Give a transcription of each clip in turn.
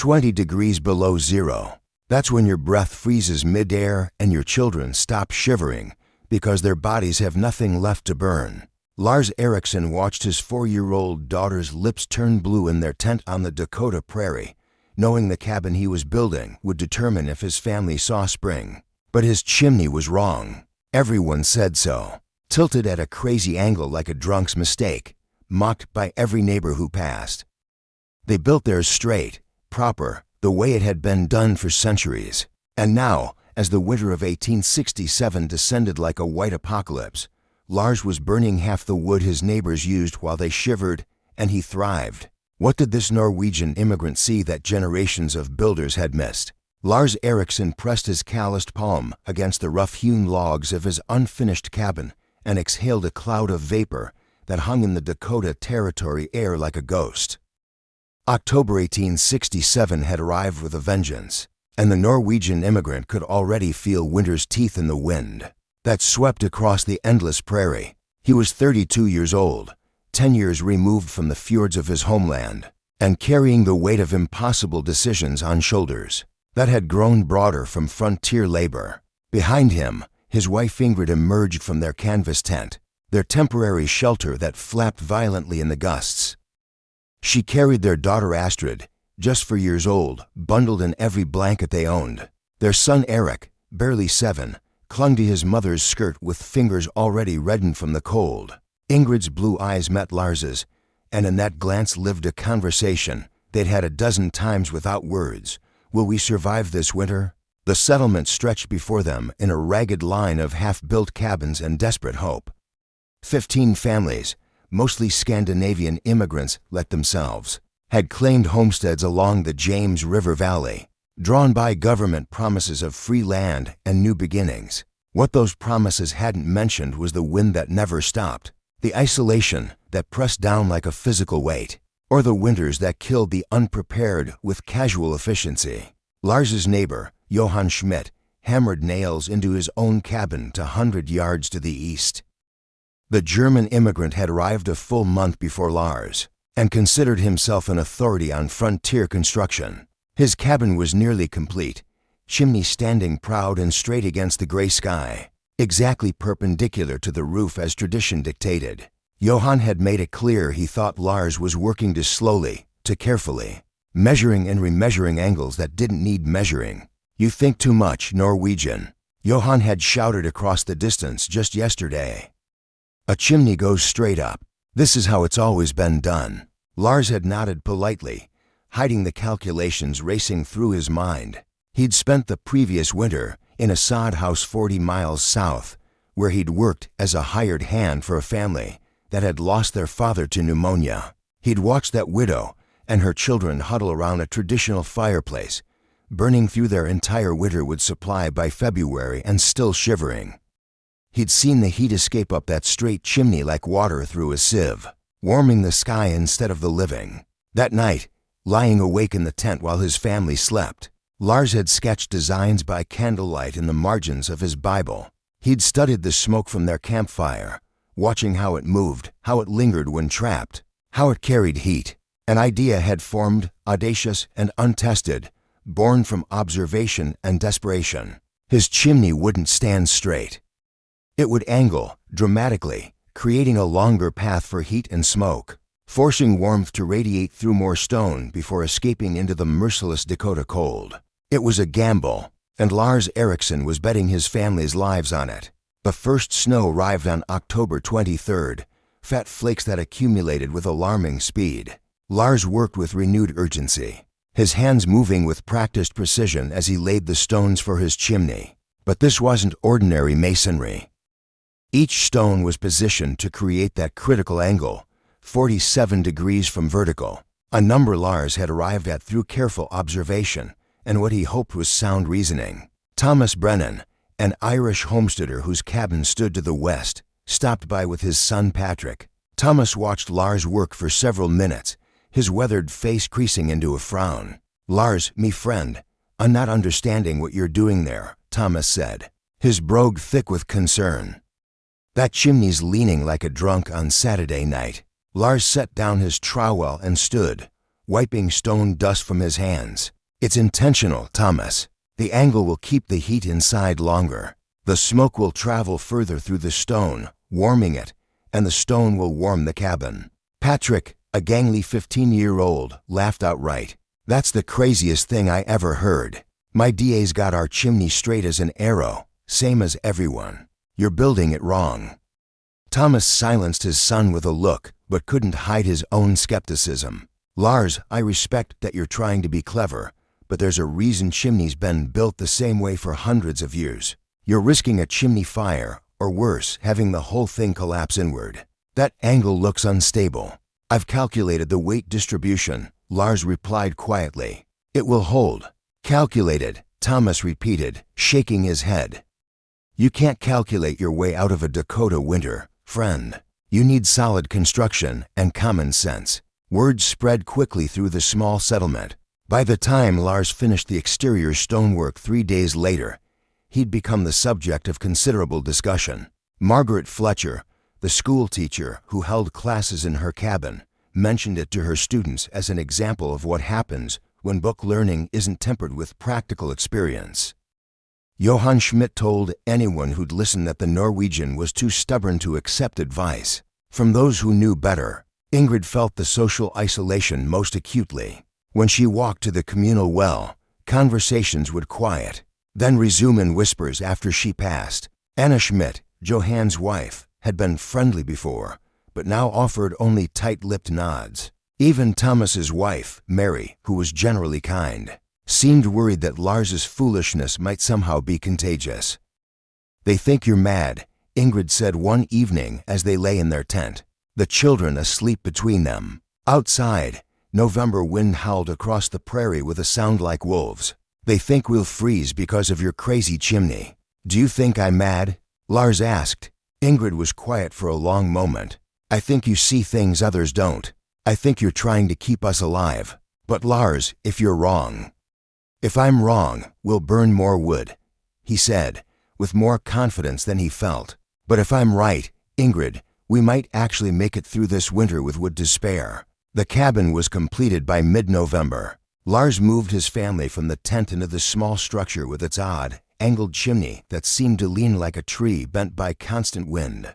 20 degrees below zero. That's when your breath freezes mid-air and your children stop shivering because their bodies have nothing left to burn. Lars Eriksson watched his 4-year-old daughter's lips turn blue in their tent on the Dakota prairie, knowing the cabin he was building would determine if his family saw spring. But his chimney was wrong. Everyone said so. Tilted at a crazy angle like a drunk's mistake, mocked by every neighbor who passed. They built theirs straight, proper, the way it had been done for centuries. And now, as the winter of 1867 descended like a white apocalypse, Lars was burning half the wood his neighbors used while they shivered, and he thrived. What did this Norwegian immigrant see that generations of builders had missed? Lars Eriksson pressed his calloused palm against the rough-hewn logs of his unfinished cabin and exhaled a cloud of vapor that hung in the Dakota Territory air like a ghost. October 1867 had arrived with a vengeance, and the Norwegian immigrant could already feel winter's teeth in the wind that swept across the endless prairie. He was 32 years old, 10 years removed from the fjords of his homeland, and carrying the weight of impossible decisions on shoulders that had grown broader from frontier labor. Behind him, his wife Ingrid emerged from their canvas tent, their temporary shelter that flapped violently in the gusts. She carried their daughter Astrid, just 4 years old, bundled in every blanket they owned. Their son Eric, barely 7, clung to his mother's skirt with fingers already reddened from the cold. Ingrid's blue eyes met Lars's, and in that glance lived a conversation they'd had a dozen times without words. Will we survive this winter? The settlement stretched before them in a ragged line of half-built cabins and desperate hope. 15 families, mostly Scandinavian immigrants like themselves, had claimed homesteads along the James River Valley, drawn by government promises of free land and new beginnings. What those promises hadn't mentioned was the wind that never stopped, the isolation that pressed down like a physical weight, or the winters that killed the unprepared with casual efficiency. Lars's neighbor, Johan Schmidt, hammered nails into his own cabin 100 yards to the east. The German immigrant had arrived a full month before Lars, and considered himself an authority on frontier construction. His cabin was nearly complete, Chimney standing proud and straight against the gray sky, exactly perpendicular to the roof as tradition dictated. Johan had made it clear he thought Lars was working too slowly, too carefully, measuring and remeasuring angles that didn't need measuring. "You think too much, Norwegian," Johan had shouted across the distance just yesterday. "A chimney goes straight up. This is how it's always been done." Lars had nodded politely, hiding the calculations racing through his mind. He'd spent the previous winter in a sod house 40 miles south, where he'd worked as a hired hand for a family that had lost their father to pneumonia. He'd watched that widow and her children huddle around a traditional fireplace, burning through their entire winter wood supply by February and still shivering. He'd seen the heat escape up that straight chimney like water through a sieve, warming the sky instead of the living. That night, lying awake in the tent while his family slept, Lars had sketched designs by candlelight in the margins of his Bible. He'd studied the smoke from their campfire, watching how it moved, how it lingered when trapped, how it carried heat. An idea had formed, audacious and untested, born from observation and desperation. His chimney wouldn't stand straight. It would angle, dramatically, creating a longer path for heat and smoke, forcing warmth to radiate through more stone before escaping into the merciless Dakota cold. It was a gamble, and Lars Eriksson was betting his family's lives on it. The first snow arrived on October 23rd, fat flakes that accumulated with alarming speed. Lars worked with renewed urgency, his hands moving with practiced precision as he laid the stones for his chimney. But this wasn't ordinary masonry. Each stone was positioned to create that critical angle, 47 degrees from vertical, a number Lars had arrived at through careful observation and what he hoped was sound reasoning. Thomas Brennan, an Irish homesteader whose cabin stood to the west, stopped by with his son Patrick. Thomas watched Lars work for several minutes, his weathered face creasing into a frown. "Lars, me friend, I'm not understanding what you're doing there," Thomas said, his brogue thick with concern. "That chimney's leaning like a drunk on Saturday night." Lars set down his trowel and stood, wiping stone dust from his hands. "It's intentional, Thomas. The angle will keep the heat inside longer. The smoke will travel further through the stone, warming it, and the stone will warm the cabin." Patrick, a gangly 15-year-old, laughed outright. "That's the craziest thing I ever heard. My DA's got our chimney straight as an arrow, same as everyone. You're building it wrong." Thomas silenced his son with a look, but couldn't hide his own skepticism. "Lars, I respect that you're trying to be clever, but there's a reason chimneys been built the same way for hundreds of years. You're risking a chimney fire, or worse, having the whole thing collapse inward. That angle looks unstable." "I've calculated the weight distribution," Lars replied quietly. "It will hold." "Calculated," Thomas repeated, shaking his head. "You can't calculate your way out of a Dakota winter, friend. You need solid construction and common sense." Word spread quickly through the small settlement. By the time Lars finished the exterior stonework 3 days later, he'd become the subject of considerable discussion. Margaret Fletcher, the school teacher who held classes in her cabin, mentioned it to her students as an example of what happens when book learning isn't tempered with practical experience. Johann Schmidt told anyone who'd listen that the Norwegian was too stubborn to accept advice. From those who knew better, Ingrid felt the social isolation most acutely. When she walked to the communal well, conversations would quiet, then resume in whispers after she passed. Anna Schmidt, Johann's wife, had been friendly before, but now offered only tight-lipped nods. Even Thomas's wife, Mary, who was generally kind, seemed worried that Lars's foolishness might somehow be contagious. "They think you're mad," Ingrid said one evening as they lay in their tent, the children asleep between them. Outside, November wind howled across the prairie with a sound like wolves. "They think we'll freeze because of your crazy chimney." "Do you think I'm mad?" Lars asked. Ingrid was quiet for a long moment. "I think you see things others don't. I think you're trying to keep us alive. But Lars, if you're wrong..." "If I'm wrong, we'll burn more wood," he said, with more confidence than he felt. "But if I'm right, Ingrid, we might actually make it through this winter with wood to spare." The cabin was completed by mid-November. Lars moved his family from the tent into the small structure with its odd, angled chimney that seemed to lean like a tree bent by constant wind.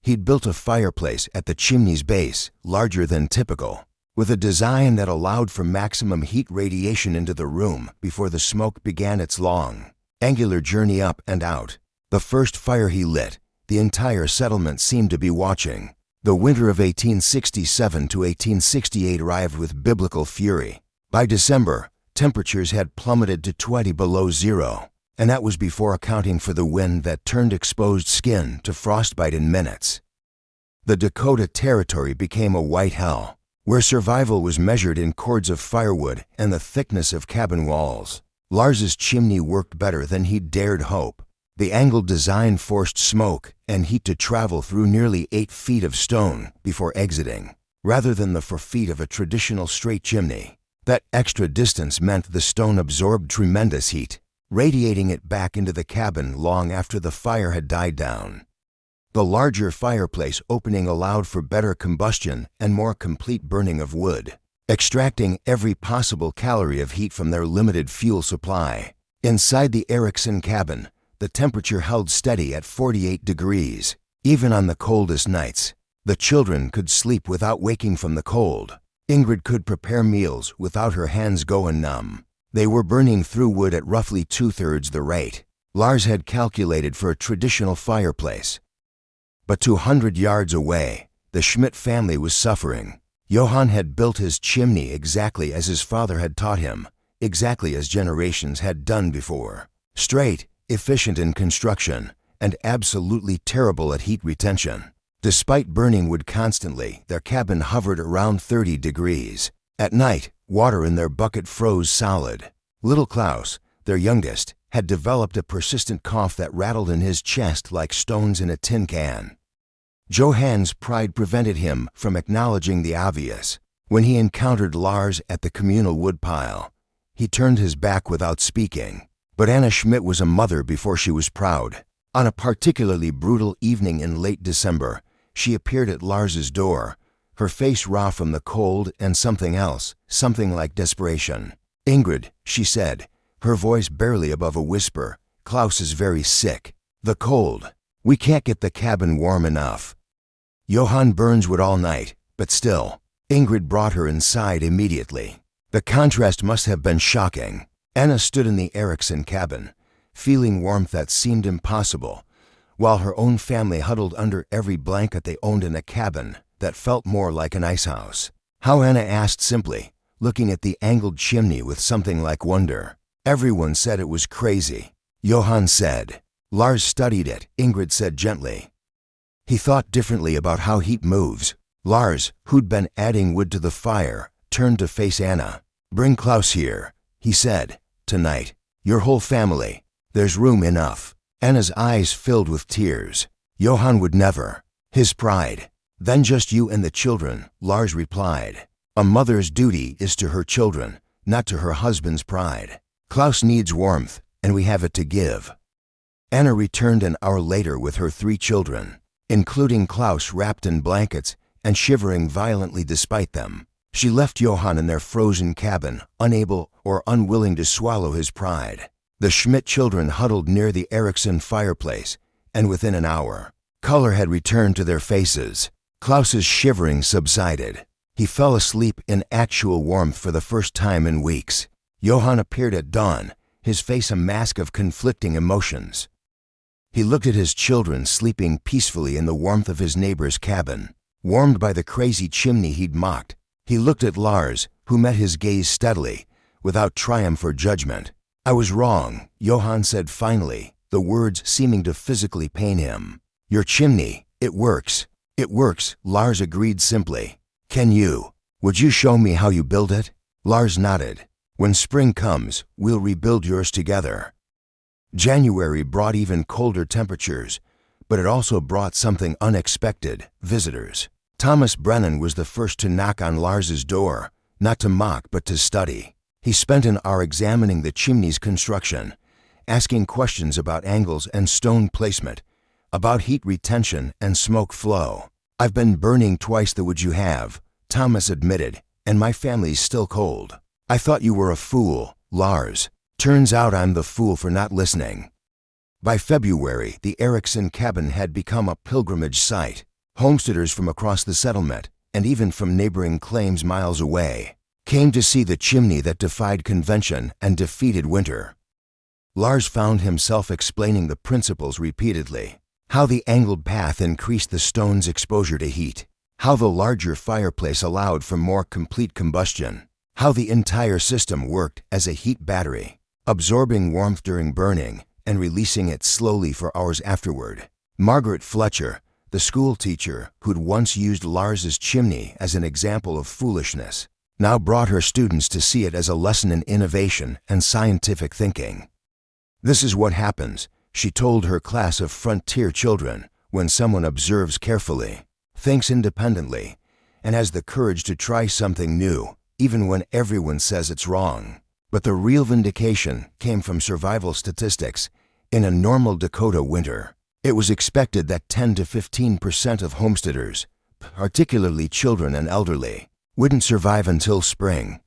He'd built a fireplace at the chimney's base, larger than typical, with a design that allowed for maximum heat radiation into the room before the smoke began its long, angular journey up and out. The first fire he lit, the entire settlement seemed to be watching. The winter of 1867 to 1868 arrived with biblical fury. By December, temperatures had plummeted to 20 below zero, and that was before accounting for the wind that turned exposed skin to frostbite in minutes. The Dakota Territory became a white hell, where survival was measured in cords of firewood and the thickness of cabin walls. Lars's chimney worked better than he'd dared hope. The angled design forced smoke and heat to travel through nearly 8 feet of stone before exiting, rather than the 4 feet of a traditional straight chimney. That extra distance meant the stone absorbed tremendous heat, radiating it back into the cabin long after the fire had died down. The larger fireplace opening allowed for better combustion and more complete burning of wood, extracting every possible calorie of heat from their limited fuel supply. Inside the Erickson cabin, the temperature held steady at 48 degrees. Even on the coldest nights, the children could sleep without waking from the cold. Ingrid could prepare meals without her hands going numb. They were burning through wood at roughly 2/3 the rate Lars had calculated for a traditional fireplace. But 200 yards away, the Schmidt family was suffering. Johann had built his chimney exactly as his father had taught him, exactly as generations had done before. Straight, efficient in construction, and absolutely terrible at heat retention. Despite burning wood constantly, their cabin hovered around 30 degrees. At night, water in their bucket froze solid. Little Klaus, their youngest, had developed a persistent cough that rattled in his chest like stones in a tin can. Johann's pride prevented him from acknowledging the obvious. When he encountered Lars at the communal woodpile, he turned his back without speaking. But Anna Schmidt was a mother before she was proud. On a particularly brutal evening in late December, she appeared at Lars's door, her face raw from the cold and something else, something like desperation. "Ingrid," she said, her voice barely above a whisper, "Klaus is very sick. The cold. We can't get the cabin warm enough." Johann burns wood all night, but still. Ingrid brought her inside immediately. The contrast must have been shocking. Anna stood in the Eriksson cabin, feeling warmth that seemed impossible, while her own family huddled under every blanket they owned in a cabin that felt more like an icehouse. "How?" Anna asked simply, looking at the angled chimney with something like wonder. "Everyone said it was crazy," Johann said. "Lars studied it," Ingrid said gently. "He thought differently about how heat moves." Lars, who'd been adding wood to the fire, turned to face Anna. "Bring Klaus here," he said. "Tonight. Your whole family. There's room enough." Anna's eyes filled with tears. Johann would never. His pride. "Then just you and the children," Lars replied. "A mother's duty is to her children, not to her husband's pride. Klaus needs warmth, and we have it to give." Anna returned an hour later with her 3 children, including Klaus wrapped in blankets and shivering violently despite them. She left Johann in their frozen cabin, unable or unwilling to swallow his pride. The Schmidt children huddled near the Eriksson fireplace, and within an hour, color had returned to their faces. Klaus's shivering subsided. He fell asleep in actual warmth for the first time in weeks. Johann appeared at dawn, his face a mask of conflicting emotions. He looked at his children sleeping peacefully in the warmth of his neighbor's cabin, warmed by the crazy chimney he'd mocked. He looked at Lars, who met his gaze steadily, without triumph or judgment. "I was wrong," Johann said finally, the words seeming to physically pain him. "Your chimney, it works." "It works," Lars agreed simply. Would you show me how you build it?" Lars nodded. "When spring comes, we'll rebuild yours together." January brought even colder temperatures, but it also brought something unexpected: visitors. Thomas Brennan was the first to knock on Lars's door, not to mock but to study. He spent an hour examining the chimney's construction, asking questions about angles and stone placement, about heat retention and smoke flow. "I've been burning twice the wood you have," Thomas admitted, "and my family's still cold." "I thought you were a fool, Lars. Turns out I'm the fool for not listening." By February, the Eriksson cabin had become a pilgrimage site. Homesteaders from across the settlement, and even from neighboring claims miles away, came to see the chimney that defied convention and defeated winter. Lars found himself explaining the principles repeatedly: how the angled path increased the stone's exposure to heat, how the larger fireplace allowed for more complete combustion, how the entire system worked as a heat battery, absorbing warmth during burning and releasing it slowly for hours afterward. Margaret Fletcher, the school teacher who'd once used Lars's chimney as an example of foolishness, now brought her students to see it as a lesson in innovation and scientific thinking. "This is what happens," she told her class of frontier children, "when someone observes carefully, thinks independently, and has the courage to try something new, even when everyone says it's wrong." But the real vindication came from survival statistics in a normal Dakota winter. It was expected that 10 to 15% of homesteaders, particularly children and elderly, wouldn't survive until spring.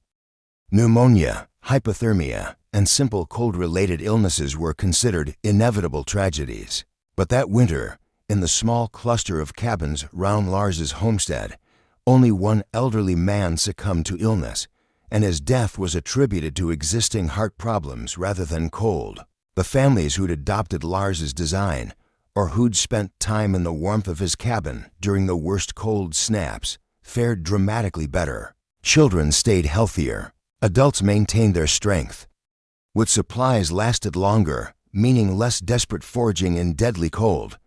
Pneumonia, hypothermia, and simple cold-related illnesses were considered inevitable tragedies. But that winter, in the small cluster of cabins round Lars's homestead, only one elderly man succumbed to illness, and his death was attributed to existing heart problems rather than cold. The families who'd adopted Lars's design, or who'd spent time in the warmth of his cabin during the worst cold snaps, fared dramatically better. Children stayed healthier. Adults maintained their strength. Wood supplies lasted longer, meaning less desperate foraging in deadly cold.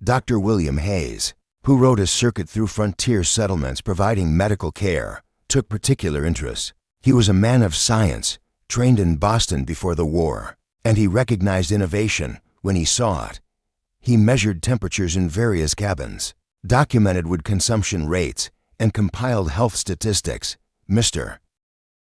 Dr. William Hayes, who rode a circuit through frontier settlements providing medical care, took particular interest. He was a man of science, trained in Boston before the war, and he recognized innovation when he saw it. He measured temperatures in various cabins, documented wood consumption rates, and compiled health statistics. "Mr.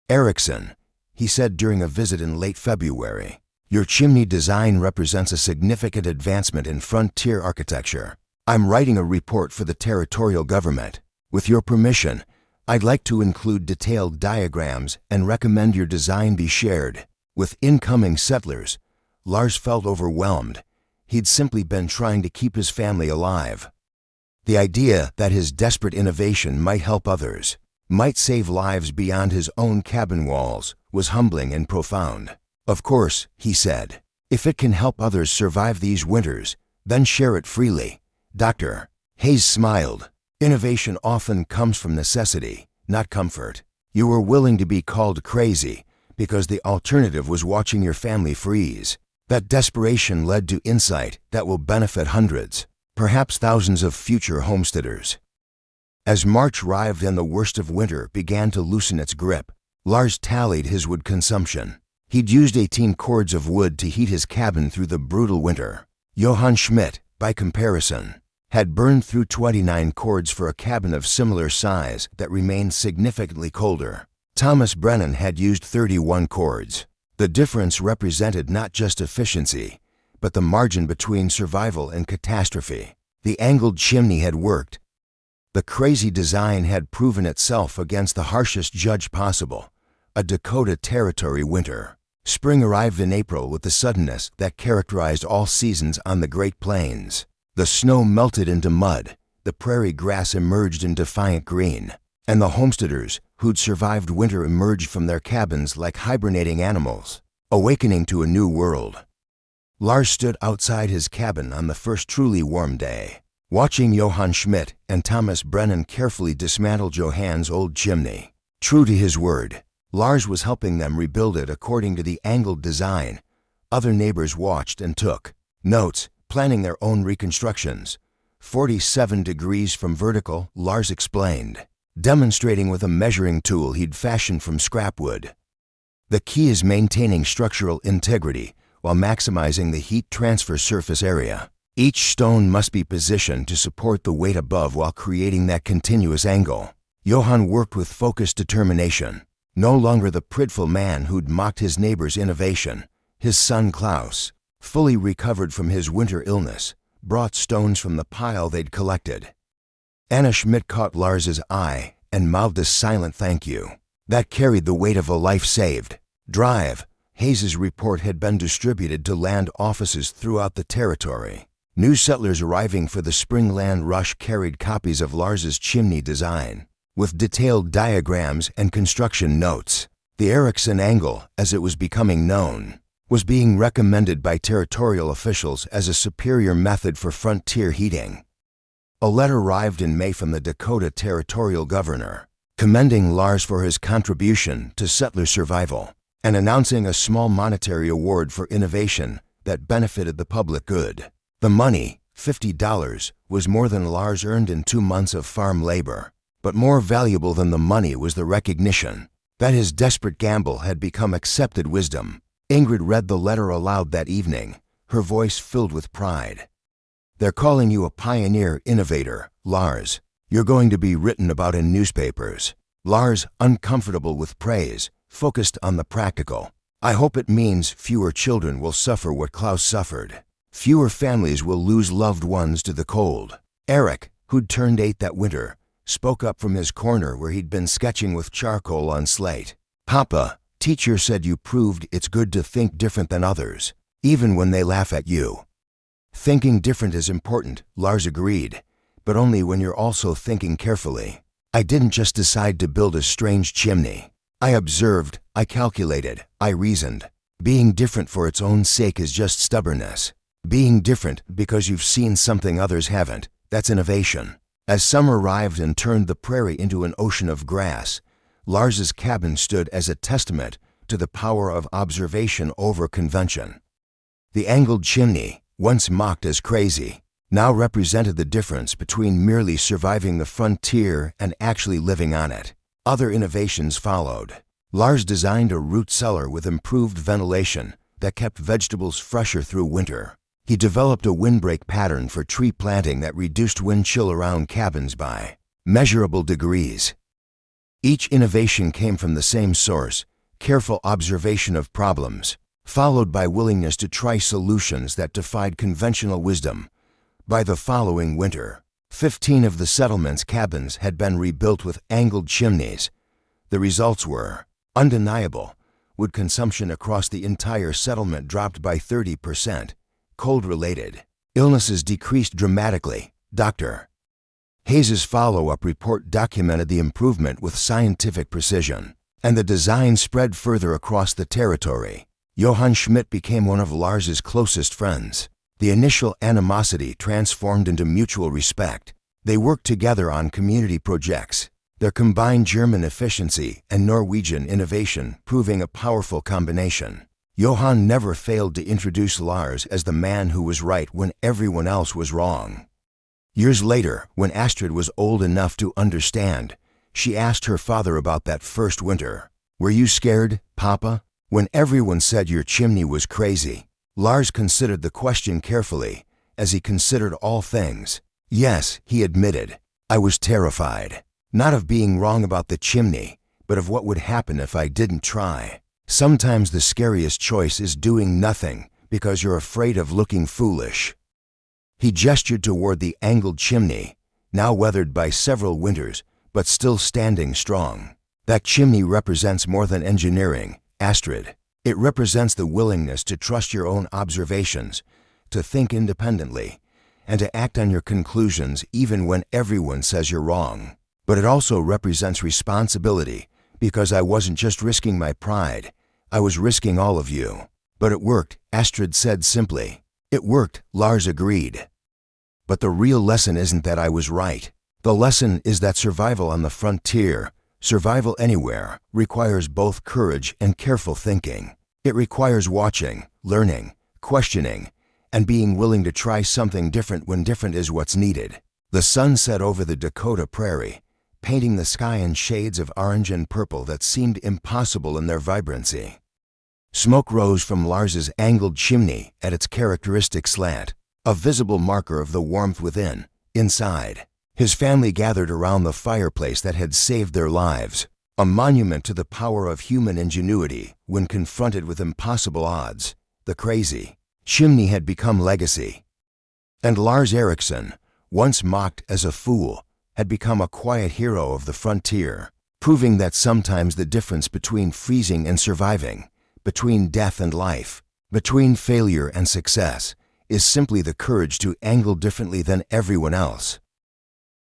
Eriksson," he said during a visit in late February, "your chimney design represents a significant advancement in frontier architecture. I'm writing a report for the territorial government. With your permission, I'd like to include detailed diagrams and recommend your design be shared. With incoming settlers, Lars felt overwhelmed. He'd simply been trying to keep his family alive. The idea that his desperate innovation might help others, might save lives beyond his own cabin walls, was humbling and profound. Of course, he said, if it can help others survive these winters, then share it freely. Dr. Hayes smiled. Innovation often comes from necessity, not comfort. You were willing to be called crazy because the alternative was watching your family freeze. That desperation led to insight that will benefit hundreds, perhaps thousands of future homesteaders. As March arrived and the worst of winter began to loosen its grip, Lars tallied his wood consumption. He'd used 18 cords of wood to heat his cabin through the brutal winter. Johann Schmidt, by comparison, had burned through 29 cords for a cabin of similar size that remained significantly colder. Thomas Brennan had used 31 cords. The difference represented not just efficiency, but the margin between survival and catastrophe. The angled chimney had worked. The crazy design had proven itself against the harshest judge possible, a Dakota Territory winter. Spring arrived in April with the suddenness that characterized all seasons on the Great Plains. The snow melted into mud, the prairie grass emerged in defiant green, and the homesteaders who'd survived winter emerged from their cabins like hibernating animals, awakening to a new world. Lars stood outside his cabin on the first truly warm day, watching Johann Schmidt and Thomas Brennan carefully dismantle Johann's old chimney. True to his word, Lars was helping them rebuild it according to the angled design. Other neighbors watched and took notes, planning their own reconstructions. 47 degrees from vertical, Lars explained, demonstrating with a measuring tool he'd fashioned from scrap wood. The key is maintaining structural integrity while maximizing the heat transfer surface area. Each stone must be positioned to support the weight above while creating that continuous angle. Johann worked with focused determination. No longer the prideful man who'd mocked his neighbor's innovation, his son Klaus, fully recovered from his winter illness, brought stones from the pile they'd collected. Anna Schmidt caught Lars's eye and mouthed a silent thank you. That carried the weight of a life saved. Drive. Hayes's report had been distributed to land offices throughout the territory. New settlers arriving for the spring land rush carried copies of Lars's chimney design, with detailed diagrams and construction notes. The Erickson angle, as it was becoming known, was being recommended by territorial officials as a superior method for frontier heating. A letter arrived in May from the Dakota Territorial Governor, commending Lars for his contribution to settler survival and announcing a small monetary award for innovation that benefited the public good. The money, $50, was more than Lars earned in 2 months of farm labor. But more valuable than the money was the recognition that his desperate gamble had become accepted wisdom. Ingrid read the letter aloud that evening, her voice filled with pride. They're calling you a pioneer innovator, Lars. You're going to be written about in newspapers. Lars, uncomfortable with praise, focused on the practical. I hope it means fewer children will suffer what Klaus suffered. Fewer families will lose loved ones to the cold. Eric, who'd turned 8 that winter, spoke up from his corner where he'd been sketching with charcoal on slate. Papa, teacher said you proved it's good to think different than others, even when they laugh at you. Thinking different is important, Lars agreed, but only when you're also thinking carefully. I didn't just decide to build a strange chimney. I observed, I calculated, I reasoned. Being different for its own sake is just stubbornness. Being different because you've seen something others haven't, that's innovation. As summer arrived and turned the prairie into an ocean of grass, Lars's cabin stood as a testament to the power of observation over convention. The angled chimney, once mocked as crazy, now represented the difference between merely surviving the frontier and actually living on it. Other innovations followed. Lars designed a root cellar with improved ventilation that kept vegetables fresher through winter. He developed a windbreak pattern for tree planting that reduced wind chill around cabins by measurable degrees. Each innovation came from the same source, careful observation of problems, followed by willingness to try solutions that defied conventional wisdom. By the following winter, 15 of the settlement's cabins had been rebuilt with angled chimneys. The results were undeniable. Wood consumption across the entire settlement dropped by 30%. Cold-related illnesses decreased dramatically. Dr. Hayes's follow-up report documented the improvement with scientific precision, and the design spread further across the territory. Johann Schmidt became one of Lars's closest friends. The initial animosity transformed into mutual respect. They worked together on community projects, their combined German efficiency and Norwegian innovation proving a powerful combination. Johann never failed to introduce Lars as the man who was right when everyone else was wrong. Years later, when Astrid was old enough to understand, she asked her father about that first winter. "Were you scared, Papa, when everyone said your chimney was crazy?" Lars considered the question carefully, as he considered all things. "Yes," he admitted, "I was terrified. Not of being wrong about the chimney, but of what would happen if I didn't try. Sometimes the scariest choice is doing nothing because you're afraid of looking foolish." He gestured toward the angled chimney, now weathered by several winters, but still standing strong. "That chimney represents more than engineering, Astrid. It represents the willingness to trust your own observations, to think independently, and to act on your conclusions even when everyone says you're wrong. But it also represents responsibility, because I wasn't just risking my pride, I was risking all of you." "But it worked," Astrid said simply. "It worked," Lars agreed. "But the real lesson isn't that I was right. The lesson is that survival on the frontier, survival anywhere, requires both courage and careful thinking. It requires watching, learning, questioning, and being willing to try something different when different is what's needed." The sun set over the Dakota prairie, painting the sky in shades of orange and purple that seemed impossible in their vibrancy. Smoke rose from Lars's angled chimney at its characteristic slant, a visible marker of the warmth within. Inside, his family gathered around the fireplace that had saved their lives, a monument to the power of human ingenuity when confronted with impossible odds. The crazy chimney had become legacy. And Lars Eriksson, once mocked as a fool, had become a quiet hero of the frontier, proving that sometimes the difference between freezing and surviving, between death and life, between failure and success, is simply the courage to angle differently than everyone else.